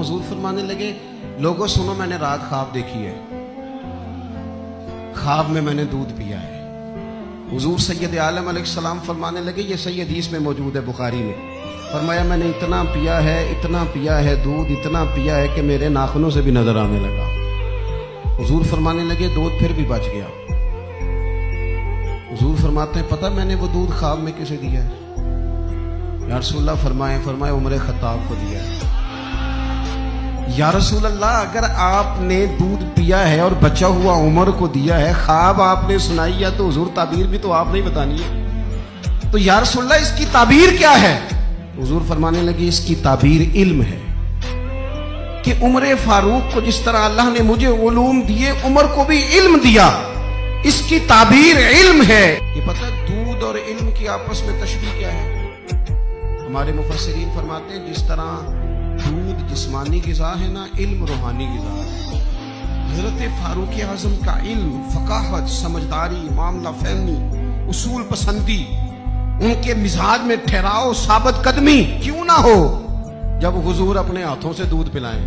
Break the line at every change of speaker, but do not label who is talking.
हुजूर फरमाने लगे, लोगों सुनो, मैंने रात ख्वाब देखी है, ख्वाब में मैंने दूध पिया है। हुजूर सैयद आलम अलैहिस्सलाम फरमाने लगे, ये सही हदीस में मौजूद है बुखारी में, फरमाया मैंने इतना पिया है दूध, इतना पिया है कि मेरे नाखूनों से भी नजर आने लगा। हुजूर फरमाने लगे दूध फिर भी बच गया। हुजूर फरमाते हैं, पता मैंने वो दूध ख्वाब में किसे दिया है? या रसूलल्लाह फरमाए उमर खत्ताब को दिया है। या रसूल अल्लाह, अगर आपने दूध पिया है और बचा हुआ उमर को दिया है, ख्वाब आपने सुनाई है, तो हुजूर ताबीर भी तो आपने ही बतानी है। तो या रसूल अल्लाह, इसकी ताबीर क्या है? हुजूर फरमाने लगे, इसकी ताबीर इल्म है कि उमर फारूक को जिस तरह अल्लाह ने मुझे उलूम दिए, उमर को भी इल्म दिया, इसकी ताबीर इल्म है। ये पता है दूध और इल्म की आपस में तशबीह क्या है? हमारे मुफस्सिरीन फरमाते हैं, जिस तरह दूध जिस्मानी ग़िज़ा है ना, इल्म रूहानी ग़िज़ा है। हज़रत फारूक आज़म का इल्म, फ़क़ाहत, समझदारी, मामला फ़हमी, उसूल पसंदी, उनके मिजाज में ठहराव, साबित कदमी क्यों ना हो, जब हुजूर अपने हाथों से दूध पिलाएं।